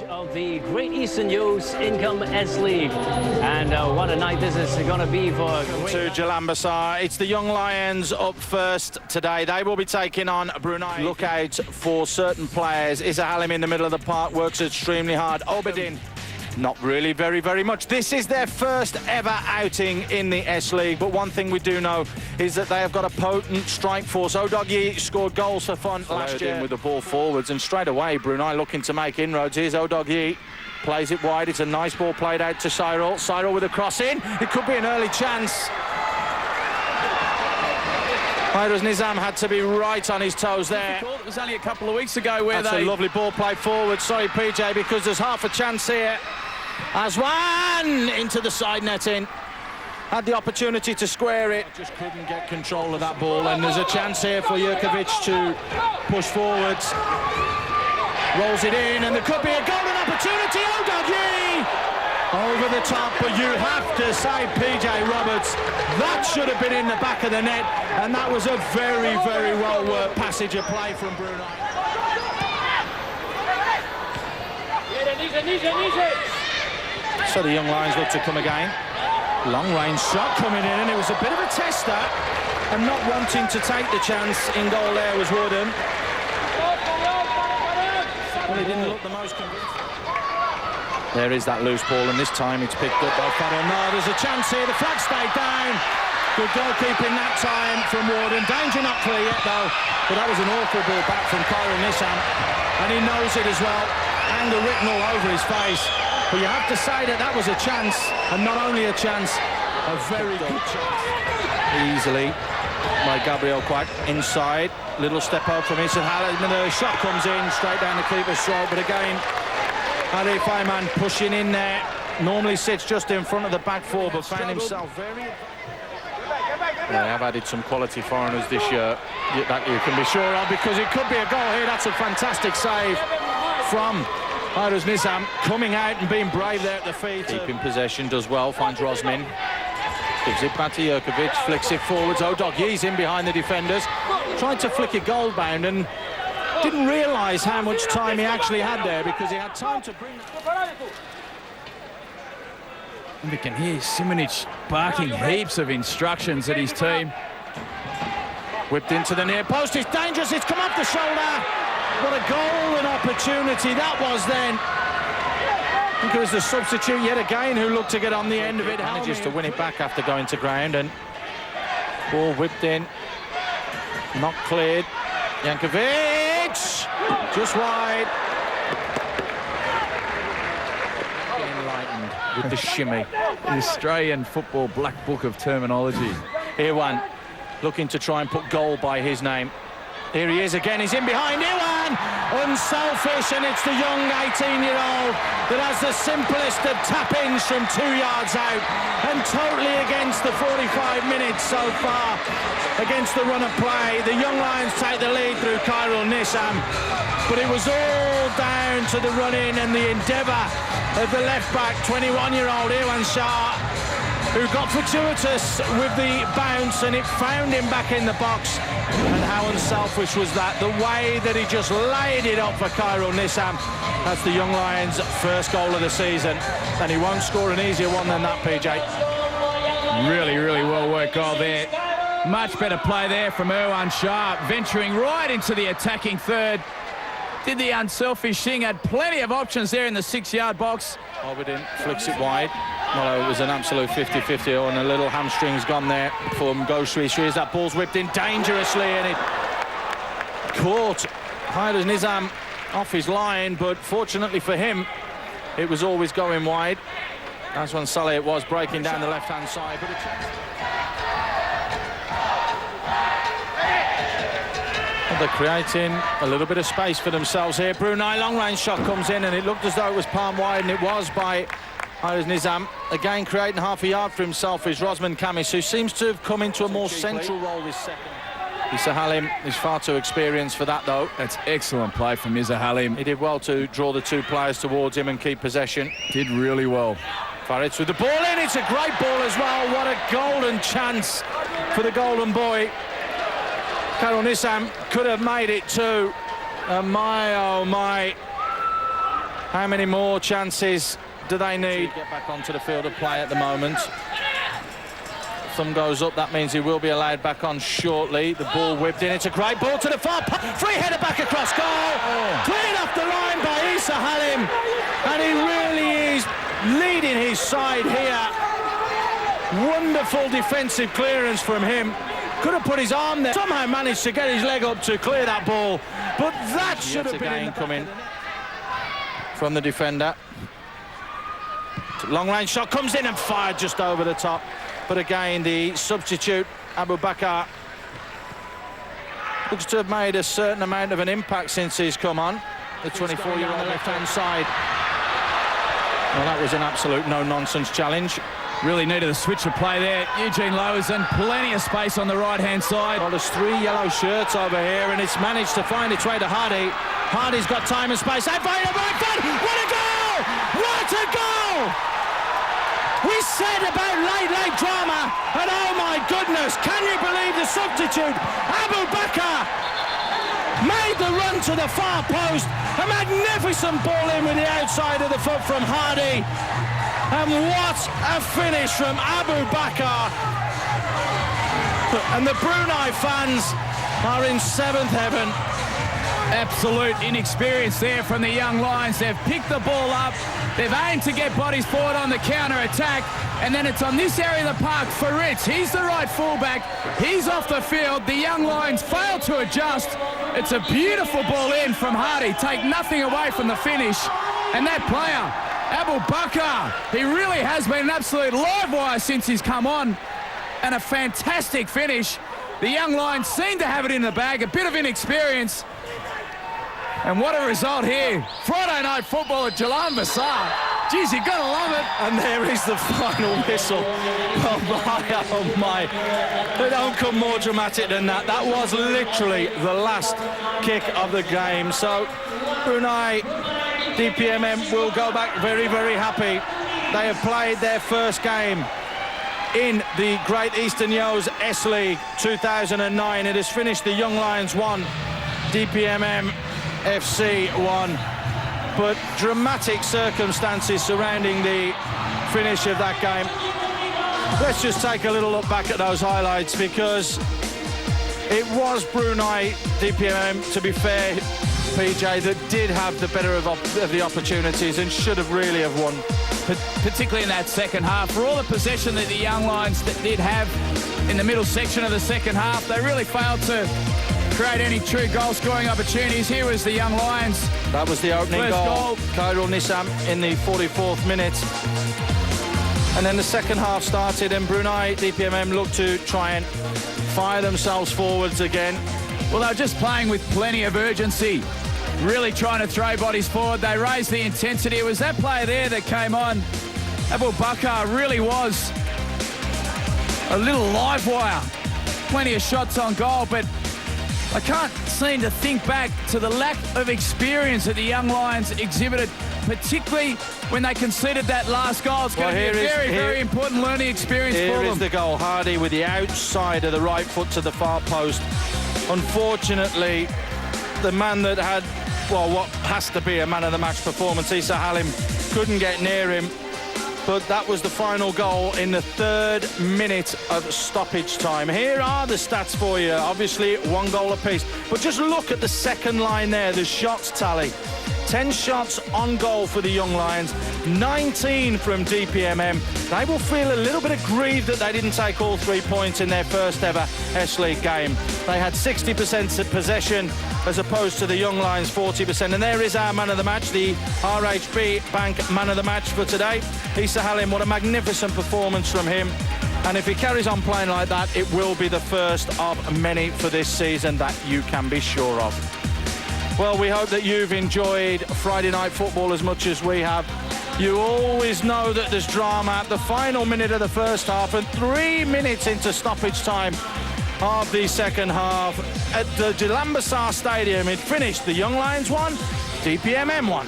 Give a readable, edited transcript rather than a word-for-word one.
of the Great Eastern Youth Income S.League. And what a night this is going to be for... To Jalan Besar. It's the Young Lions up first today. They will be taking on Brunei. Look out for certain players. Halim in the middle of the park, works extremely hard. Obedin, not really very much. This is their first ever outing in the S.League, but one thing we do know is that they have got a potent strike force. Odogyi scored goals for fun last year with the ball forwards, and straight away Brunei looking to make inroads. Here's Odogyi, plays it wide. It's a nice ball played out to Khairul. Khairul with a cross in. It could be an early chance. Khairul Nizam had to be right on his toes there. It was only a couple of weeks ago where That's a lovely ball played forward. Sorry, PJ, because there's half a chance here. As one into the side netting. Had the opportunity to square it. Just couldn't get control of that ball. And there's a chance here for Jurkovic to push forwards. Rolls it in, and there could be a golden opportunity. Odogyi! Over the top, but you have to say, PJ Roberts, that should have been in the back of the net, and that was a very well-worked passage of play from Brunei. So the Young Lions look to come again. Long-range shot coming in, and it was a bit of a tester, and not wanting to take the chance in goal there was Wooden. Well, he didn't look the most convincing. There is that loose ball, and this time it's picked up by Khairul. No, there's a chance here. The flag stayed down. Good goalkeeping that time from Warden. Danger not clear yet, though. But that was an awful ball back from Khairul Nizam. And he knows it as well. Anger written all over his face. But you have to say that that was a chance. And not only a chance, a very good chance. Easily by Gabriel Quack inside. Little step out from Halim. The shot comes in straight down the keeper's throat. But again, Arif Ayman pushing in there. Normally sits just in front of the back four, but found himself very... They have added some quality foreigners this year, that you can be sure of, because it could be a goal here. That's a fantastic save from Khairul Nizam, coming out and being brave there at the feet. Keeping possession, does well, finds Rosmin. Gives it back to Jurkovic, flicks it forwards. Odogyi's in behind the defenders. Tried to flick it goal bound and didn't realise how much time he actually had there, because he had time to bring... And we can hear Simonic barking heaps of instructions at his team. Whipped into the near post, it's dangerous, it's come off the shoulder. What a golden opportunity that was then. I think it was the substitute yet again who looked to get on the end of it. Manages to win it back after going to ground, and ball whipped in. Not cleared. Jankovic, just wide. Enlightened with the shimmy. The Australian Football Black Book of Terminology. Here one, looking to try and put goal by his name. Here he is again, he's in behind. Iwan, unselfish, and it's the young 18-year-old that has the simplest of tap-ins from 2 yards out, and totally against the 45 minutes so far, against the run of play. The Young Lions take the lead through Khairul Nizam, but it was all down to the run-in and the endeavour of the left-back, 21-year-old Iwan Shah, who got fortuitous with the bounce, and it found him back in the box. And how unselfish was that? The way that he just laid it up for Khairul Nizam. That's the Young Lions' first goal of the season, and he won't score an easier one than that, PJ. Really well worked goal there. Much better play there from Irwan Shah, venturing right into the attacking third. Did the unselfish thing, had plenty of options there in the 6-yard box. Obedin flicks it wide. Well, it was an absolute 50-50, and a little hamstring's gone there from Goshri. As that ball's whipped in dangerously, and it caught Khairul Nizam off his line, but fortunately for him, it was always going wide. That's when Saleh it was breaking down the left-hand side. But they're creating a little bit of space for themselves here. Brunei long-range shot comes in, and it looked as though it was palm wide, and it was by Khairul Nizam. Again, creating half a yard for himself is Rosman Kamis, who seems to have come into a more central role this second. Halim is far too experienced for that, though. That's excellent play from Halim. He did well to draw the two players towards him and keep possession. Did really well. Farid with the ball in. It's a great ball as well. What a golden chance for the golden boy. Khairul Nizam could have made it too. And my, oh my. How many more chances do they need to get back onto the field of play at the moment? Thumb goes up, that means he will be allowed back on shortly. The ball whipped in, it's a great ball to the far post. Free header back across goal. Cleared off the line by Issa Halim. And he really is leading his side here. Wonderful defensive clearance from him. Could have put his arm there. Somehow managed to get his leg up to clear that ball. But that should have been in coming from the defender. Long range shot comes in and fired just over the top. But again, the substitute, Abu Bakar, looks to have made a certain amount of an impact since he's come on. The 24-year-old on the left-hand side. Well, that was an absolute no-nonsense challenge. Really needed a switch of play there. Eugene Lowerson, plenty of space on the right-hand side. Well, there's 3 yellow shirts over here, and it's managed to find its way to Hardy. Hardy's got time and space. Right foot! What a goal! What a goal! We said about late drama, and oh my goodness, can you believe the substitute? Abu Bakar made the run to the far post. A magnificent ball in with the outside of the foot from Hardy. And what a finish from Abu Bakar. And the Brunei fans are in 7th heaven. Absolute inexperience there from the young Lions. They've picked the ball up. They've aimed to get bodies forward on the counter-attack. And then it's on this area of the park for Ritz. He's the right fullback. He's off the field. The young Lions fail to adjust. It's a beautiful ball in from Hardy. Take nothing away from the finish. And that player, Abu Bakar, he really has been an absolute live wire since he's come on. And a fantastic finish. The young Lions seem to have it in the bag. A bit of inexperience. And what a result here. Friday night football at Jalan Besar. Geez, you gotta love it. And there is the final whistle. Oh my. They don't come more dramatic than that. That was literally the last kick of the game. So Brunei DPMM will go back very, very happy. They have played their first game in the Great Eastern Yos S.League 2009. It has finished the Young Lions 1, DPMM FC 1. But dramatic circumstances surrounding the finish of that game. Let's just take a little look back at those highlights, because it was Brunei DPMM, to be fair, PJ, that did have the better of the opportunities and should have really have won. Particularly in that second half. For all the possession that the young Lions did have in the middle section of the second half, they really failed to create any true goal-scoring opportunities. Here was the young Lions. That was the opening goal. Khairul Nizam in the 44th minute. And then the second half started, and Brunei DPMM looked to try and fire themselves forwards again. Well, they're just playing with plenty of urgency, really trying to throw bodies forward. They raised the intensity. It was that player there that came on. Abu Bakar really was a little live wire. Plenty of shots on goal, but I can't seem to think back to the lack of experience that the young Lions exhibited, particularly when they conceded that last goal. It's going to be a very important learning experience for them. Here is the goal. Hardy with the outside of the right foot to the far post. Unfortunately, the man that had, well, what has to be a man-of-the-match performance, Issa Halim, couldn't get near him. But that was the final goal in the 3rd minute of stoppage time. Here are the stats for you. Obviously, 1 goal apiece. But just look at the second line there, the shots tally. 10 shots on goal for the Young Lions, 19 from DPMM. They will feel a little bit aggrieved that they didn't take all 3 points in their first ever S.League game. They had 60% possession as opposed to the Young Lions 40%. And there is our man of the match, the RHB Bank man of the match for today. Issa Halim, what a magnificent performance from him. And if he carries on playing like that, it will be the first of many for this season, that you can be sure of. Well, we hope that you've enjoyed Friday night football as much as we have. You always know that there's drama at the final minute of the first half, and 3 minutes into stoppage time of the second half at the Jalan Besar Stadium. It finished the Young Lions 1, DPMM 1.